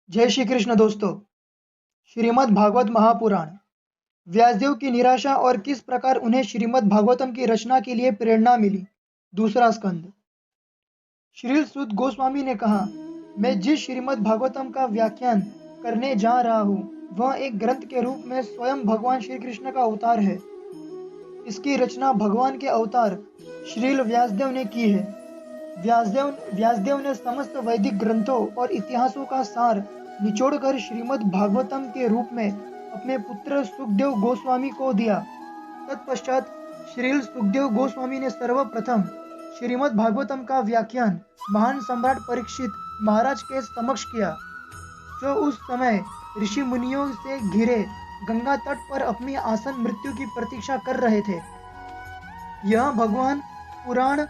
जय श्री कृष्ण दोस्तों। श्रीमद् भागवत महापुराण। व्यासदेव की निराशा और किस प्रकार उन्हें श्रीमद् भागवतम की रचना के लिए प्रेरणा मिली। दूसरा स्कंद। श्रील सुत गोस्वामी ने कहा, मैं जिस श्रीमद् भागवतम का व्याख्यान करने जा रहा हूँ वह एक ग्रंथ के रूप में स्वयं भगवान श्री कृष्ण का अवतार है। इसकी रचना भगवान के अवतार श्रील व्यासदेव ने की है। व्यासदेव ने समस्त वैदिक ग्रंथों और इतिहासों का सार निचोड़कर श्रीमद् भागवतम के रूप में अपने पुत्र सुखदेव गोस्वामी को दिया। तत्पश्चात श्रील सुखदेव गोस्वामी ने सर्वप्रथम श्रीमद् भागवतम का व्याख्यान महान सम्राट परीक्षित महाराज के समक्ष किया, जो उस समय ऋषि मुनियों से घिरे गंगा तट पर अपनी आसन मृत्यु की प्रतीक्षा कर रहे थे। यह भगवान पुराण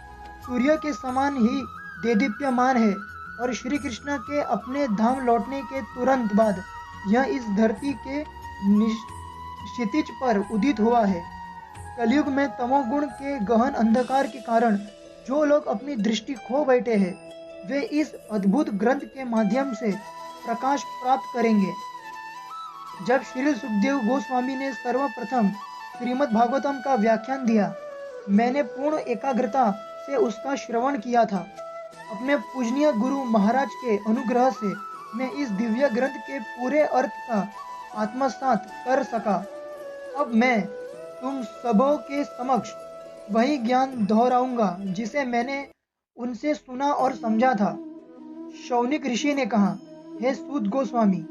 सूर्य के समान ही देदीप्यमान है और श्री कृष्ण के अपने धाम लौटने के तुरंत बाद यह इस धरती के क्षितिज पर उदित हुआ है। कलयुग में तमोगुण के गहन अंधकार के कारण जो लोग अपनी दृष्टि खो बैठे हैं वे इस अद्भुत ग्रंथ के माध्यम से प्रकाश प्राप्त करेंगे। जब श्री सुखदेव गोस्वामी ने सर्वप्रथम श्रीमद् भागवतम का व्याख्यान दिया, मैंने पूर्ण एकाग्रता से उसका श्रवण किया था। अपने पूजनीय गुरु महाराज के अनुग्रह से मैं इस दिव्य ग्रंथ के पूरे अर्थ का आत्मसात कर सका। अब मैं तुम सबों के समक्ष वही ज्ञान दोहराऊंगा जिसे मैंने उनसे सुना और समझा था। शौनिक ऋषि ने कहा, हे सूत गोस्वामी,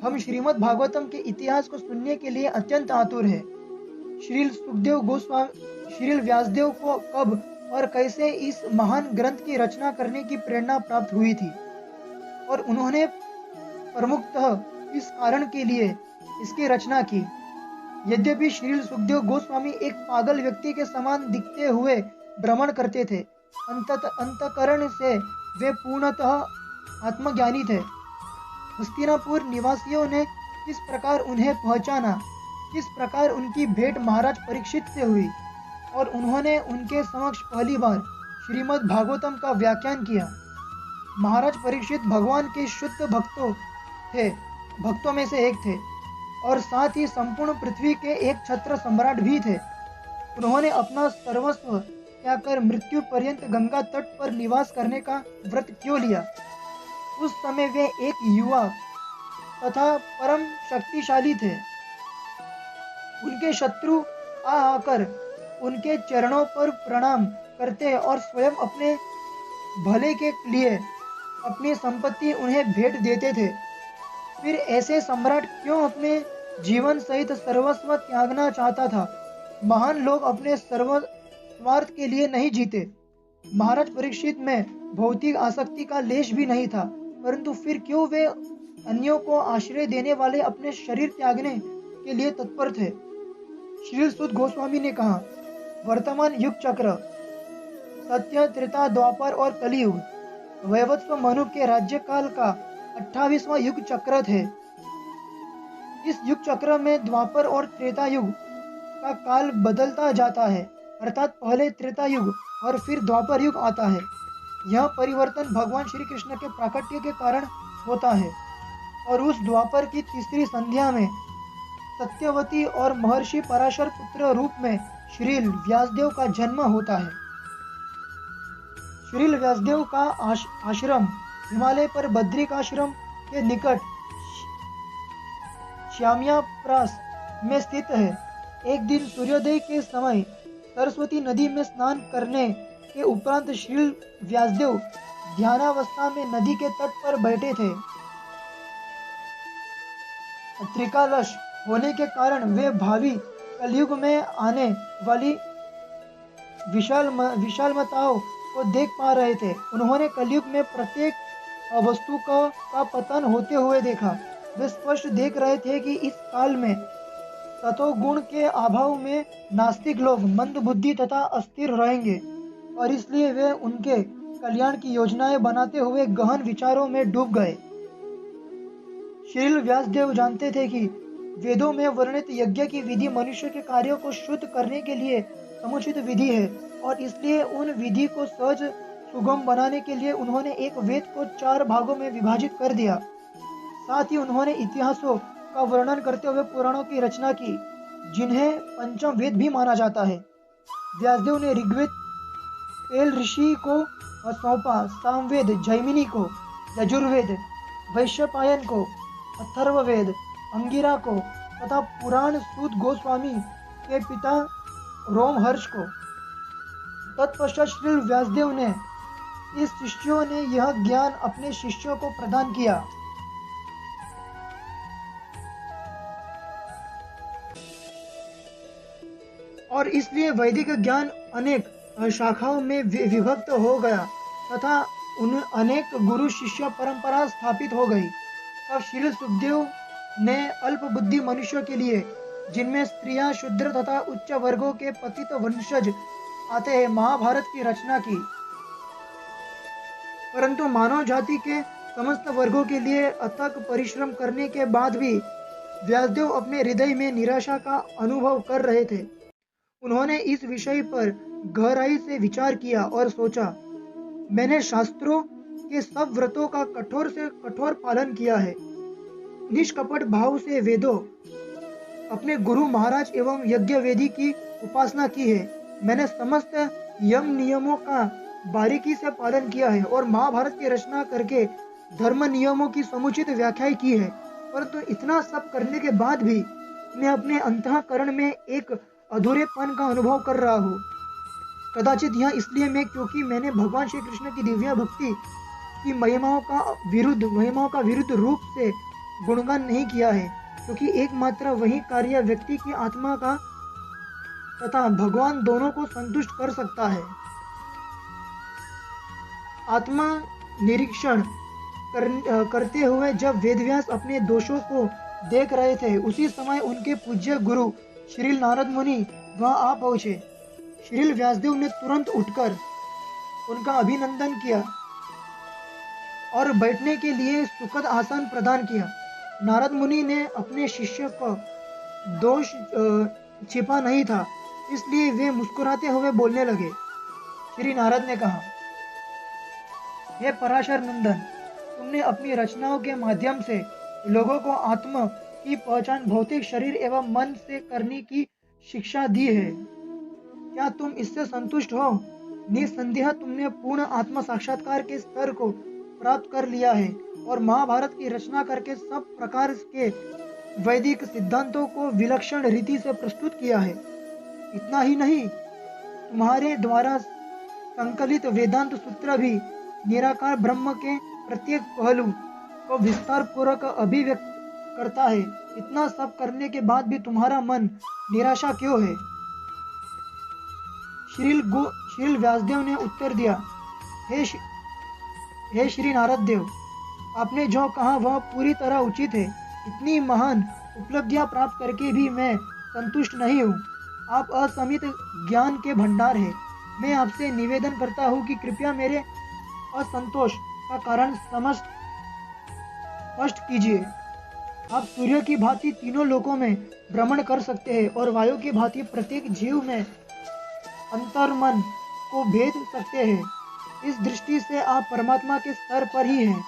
हम श्रीमद् भागवतम के इतिहास को सुनने के लिए अत्यंत आतुर है। श्रील व्यासदेव को कब और कैसे इस महान ग्रंथ की रचना करने की प्रेरणा प्राप्त हुई थी और उन्होंने प्रमुखतः इस कारण के लिए इसकी रचना की। यद्यपि श्रील सुखदेव गोस्वामी एक पागल व्यक्ति के समान दिखते हुए भ्रमण करते थे, अंतकरण से वे पूर्णतः आत्मज्ञानी थे। हस्तिनापुर निवासियों ने किस प्रकार उन्हें पहचाना, किस प्रकार उनकी भेंट महाराज परीक्षित से हुई और उन्होंने उनके समक्ष पहली बार श्रीमद् भागवतम का व्याख्यान किया। महाराज परीक्षित भगवान के शुद्ध भक्तों में से एक थे और साथ ही संपूर्ण पृथ्वी के एक छत्र सम्राट भी थे। उन्होंने अपना सर्वस्व त्याग कर मृत्यु पर्यंत गंगा तट पर निवास करने का व्रत क्यों लिया? उस समय वे एक युवा तथा परम शक्तिशाली थे। उनके शत्रु आकर उनके चरणों पर प्रणाम करते और स्वयं अपने भले के लिए अपनी संपत्ति उन्हें भेंट देते थे। फिर ऐसे सम्राट क्यों अपने जीवन सहित सर्वस्व त्यागना चाहता था? महान लोग अपने स्वार्थ के लिए नहीं जीते। महाराज परीक्षित में भौतिक आसक्ति का लेश भी नहीं था, परंतु फिर क्यों वे अन्यों को आश्रय देने वाले अपने शरीर त्यागने के लिए तत्पर थे? श्री सुत गोस्वामी ने कहा, वर्तमान युग चक्र सत्य, त्रेता, द्वापर और कलियुग वैवत्व मनु के राज्यकाल का 28वां युग चक्र है। इस युग चक्र में द्वापर और त्रेता युग का काल बदलता जाता है, अर्थात पहले त्रेता युग और फिर द्वापर युग आता है। यह परिवर्तन भगवान श्री कृष्ण के प्राकट्य के कारण होता है और उस द्वापर की तीसरी संध्या में सत्यवती और महर्षि पराशर पुत्र रूप में श्रील व्यासदेव का जन्म होता है। श्रील व्यासदेव का आश्रम हिमालय पर बद्रिकाश्रम के निकट श्याम्याप्रास में स्थित है। एक दिन सूर्योदय के समय सरस्वती नदी में स्नान करने के उपरांत श्रील व्यासदेव ध्यानावस्था में नदी के तट पर बैठे थे। त्रिकालश होने के कारण वे भावी कलयुग में आने वाली विशालताओं को देख पा रहे थे। उन्होंने कलयुग में प्रत्येक वस्तु का पतन होते हुए देखा। वे स्पष्ट देख रहे थे कि इस काल में सतोगुण के अभाव में नास्तिक लोग मंद बुद्धि तथा अस्थिर रहेंगे और इसलिए वे उनके कल्याण की योजनाएं बनाते हुए गहन विचारों में डूब गए। श्रील व्यासदेव जानते थे कि वेदों में वर्णित यज्ञ की विधि मनुष्य के कार्यों को शुद्ध करने के लिए समुचित विधि है और इसलिए उन विधि को सहज सुगम बनाने के लिए उन्होंने एक वेद को 4 भागों में विभाजित कर दिया। साथ ही उन्होंने इतिहासों का वर्णन करते हुए पुराणों की रचना की, जिन्हें पंचम वेद भी माना जाता है। व्यासदेव ने ऋग्वेद पेल ऋषि को सौंपा, सामवेद जैमिनी को, यजुर्वेद वैशंपायन को, अथर्ववेद अंगिरा को तथा पुराण सूत गोस्वामी के पिता रोमहर्ष को। तत्पश्चात श्री व्यासदेव ने इस शिष्यों ने यह ज्ञान अपने शिष्यों को प्रदान किया। और इसलिए वैदिक ज्ञान अनेक शाखाओं में विभक्त हो गया तथा उन अनेक गुरु शिष्य परंपरा स्थापित हो गई। तब श्री सुखदेव ने अल्प बुद्धि मनुष्यों के लिए, जिनमें स्त्रियां, शूद्र तथा उच्च वर्गों के पतित वंशज आते हैं, महाभारत की रचना की। परंतु मानव जाति के समस्त वर्गों के लिए अथक परिश्रम करने के बाद भी व्यासदेव अपने हृदय में निराशा का अनुभव कर रहे थे। उन्होंने इस विषय पर गहराई से विचार किया और सोचा, मैंने शास्त्रों के सब व्रतों का कठोर से कठोर पालन किया है, निष्कपट भाव से वेदों, अपने गुरु महाराज एवं यज्ञ वेदी की उपासना की है। मैंने समस्त यम नियमों का बारीकी से पालन किया है और महाभारत की रचना करके धर्म नियमों की समुचित व्याख्या की है। परंतु इतना सब करने के बाद भी मैं अपने अंतःकरण में एक अधूरेपन का अनुभव कर रहा हूँ। कदाचित यह इसलिए क्योंकि मैंने भगवान श्री कृष्ण की दिव्य भक्ति की महिमाओं का विरुद्ध रूप से गुणगान नहीं किया है, क्योंकि एकमात्र वही कार्य व्यक्ति की आत्मा का तथा भगवान दोनों को संतुष्ट कर सकता है। आत्मा निरीक्षण करते हुए जब वेदव्यास अपने दोषों को देख रहे थे, उसी समय उनके पूज्य गुरु श्रील नारद मुनि वहां आ पहुंचे। श्रील व्यासदेव ने तुरंत उठकर उनका अभिनंदन किया और बैठने के लिए सुखद आसन प्रदान किया। नारद मुनि ने अपने शिष्य को दोष छिपा नहीं था, इसलिए वे मुस्कुराते हुए बोलने लगे। श्री नारद ने कहा, हे पराशर नंदन, तुमने अपनी रचनाओं के माध्यम से लोगों को आत्मा की पहचान भौतिक शरीर एवं मन से करने की शिक्षा दी है। क्या तुम इससे संतुष्ट हो? निसंदेह तुमने पूर्ण आत्म साक्षात्कार के स्तर को प्राप्त कर लिया है और महाभारत की रचना करके सब प्रकार के वैदिक सिद्धांतों को विलक्षण रीति से प्रस्तुत किया है। इतना ही नहीं, तुम्हारे द्वारा संकलित वेदांत सूत्र भी निराकार ब्रह्म के प्रत्येक पहलू को विस्तार पूर्वक अभिव्यक्त करता है। इतना सब करने के बाद भी तुम्हारा मन निराशा क्यों है? श्रील व्यासदेव ने उत्तर दिया, हे श्री नारद देव, आपने जो कहा वह पूरी तरह उचित है। इतनी महान उपलब्धियां प्राप्त करके भी मैं संतुष्ट नहीं हूँ। आप असीमित ज्ञान के भंडार हैं। मैं आपसे निवेदन करता हूँ कि कृपया मेरे असंतोष का कारण स्पष्ट कीजिए। आप सूर्य की भांति तीनों लोकों में भ्रमण कर सकते हैं और वायु की भांति प्रत्येक जीव में अंतर्मन को भेद सकते हैं। इस दृष्टि से आप परमात्मा के स्तर पर ही हैं।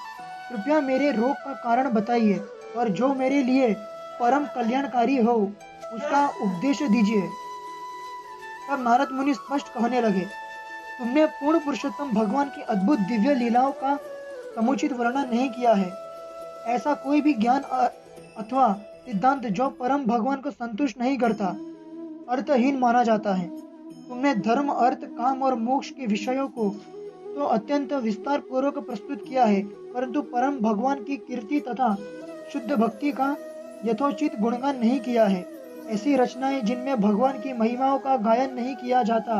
कृपया मेरे रोग का कारण बताइए और जो मेरे लिए परम कल्याणकारी हो उसका उपदेश दीजिए। तब नारद मुनि स्पष्ट कहने लगे, तुमने पूर्ण पुरुषोत्तम भगवान की अद्भुत दिव्य लीलाओं का समुचित वर्णन नहीं किया है। ऐसा कोई भी ज्ञान अथवा सिद्धांत जो परम भगवान को संतुष्ट नहीं करता, अर्थहीन माना जाता है। तुमने धर्म, अर्थ, काम और मोक्ष के विषयों को तो अत्यंत विस्तार पूर्वक प्रस्तुत किया है, परंतु परम भगवान की कीर्ति तथा शुद्ध भक्ति का यथोचित गुणगान नहीं किया है। ऐसी रचनाएं जिनमें भगवान की महिमाओं का गायन नहीं किया जाता,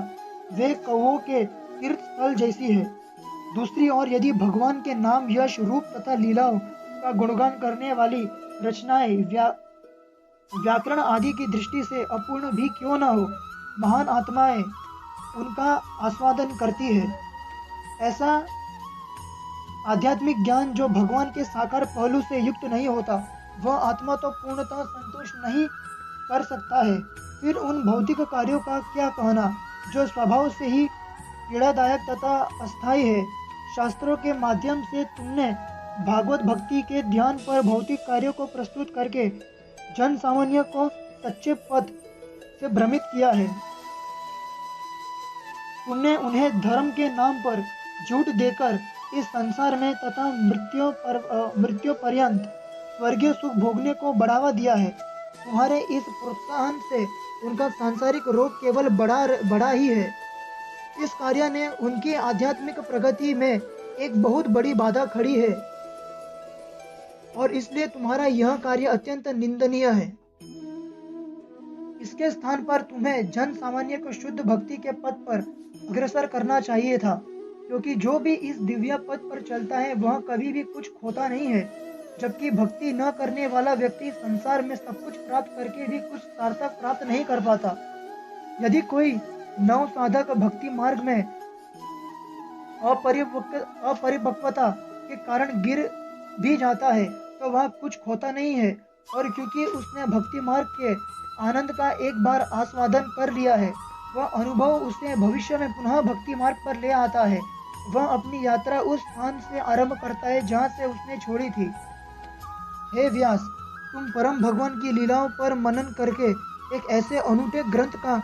वे कौओं के तीर्थ स्थल जैसी है। दूसरी ओर यदि भगवान के नाम, यश, रूप तथा लीलाओं का गुणगान करने वाली रचनाएं व्याकरण आदि की दृष्टि से अपूर्ण भी क्यों न हो, महान आत्माएं उनका आस्वादन करती है। ऐसा आध्यात्मिक ज्ञान जो भगवान के साकार पहलू से युक्त नहीं होता, वह आत्मा तो पूर्णतः संतुष्ट नहीं कर सकता है। फिर उन भौतिक कार्यों का क्या कहना जो स्वभाव से ही पीड़ादायक तथा अस्थायी है। शास्त्रों के माध्यम से तुमने भागवत भक्ति के ध्यान पर भौतिक कार्यों को प्रस्तुत करके जन सामान्य को सच्चे पथ से भ्रमित किया है। तुमने उन्हें धर्म के नाम पर झूठ देकर इस संसार में तथा मृत्यु पर्यंत स्वर्गीय सुख भोगने को बढ़ावा दिया है। तुम्हारे इस प्रोत्साहन से उनका सांसारिक रोग केवल बढ़ा ही है। इस कार्य ने उनकी आध्यात्मिक प्रगति में एक बहुत बड़ी बाधा खड़ी है और इसलिए तुम्हारा यह कार्य अत्यंत निंदनीय है। इसके स्थान पर तुम्हें जन सामान्य को शुद्ध भक्ति के पथ पर अग्रसर करना चाहिए था, क्योंकि जो भी इस दिव्य पथ पर चलता है वह कभी भी कुछ खोता नहीं है, जबकि भक्ति न करने वाला व्यक्ति संसार में सब कुछ प्राप्त करके भी कुछ सार्थक प्राप्त नहीं कर पाता। यदि कोई नव साधक भक्ति मार्ग में अपरिपक्वता के कारण गिर भी जाता है तो वह कुछ खोता नहीं है, और क्योंकि उसने भक्ति मार्ग के आनंद का एक बार आस्वादन कर लिया है, वह अनुभव उसे भविष्य में पुनः भक्ति मार्ग पर ले आता है। वह अपनी यात्रा उस स्थान से आरंभ करता है जहाँ से उसने छोड़ी थी। हे व्यास, तुम परम भगवान की लीलाओं पर मनन करके एक ऐसे अनूठे ग्रंथ का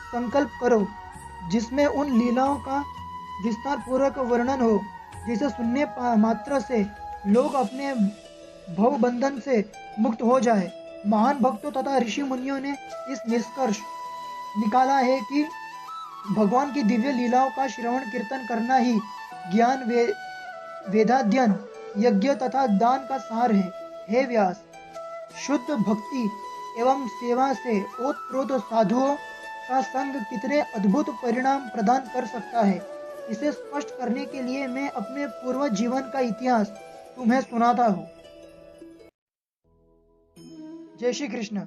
संकल्प करो जिसमें उन लीलाओं का विस्तार पूर्वक वर्णन हो, जिसे सुनने मात्र से लोग अपने भव बंधन से मुक्त हो जाए। महान भक्तों तथा ऋषि मुनियों ने इस निष्कर्ष निकाला है कि भगवान की दिव्य लीलाओं का श्रवण कीर्तन करना ही ज्ञान वेदाध्ययन यज्ञ तथा दान का सार है। हे व्यास, शुद्ध भक्ति एवं सेवा से ओतप्रोत साधुओं का संग कितने अद्भुत परिणाम प्रदान कर सकता है, इसे स्पष्ट करने के लिए मैं अपने पूर्व जीवन का इतिहास तुम्हें सुनाता हूँ। जय श्री कृष्ण।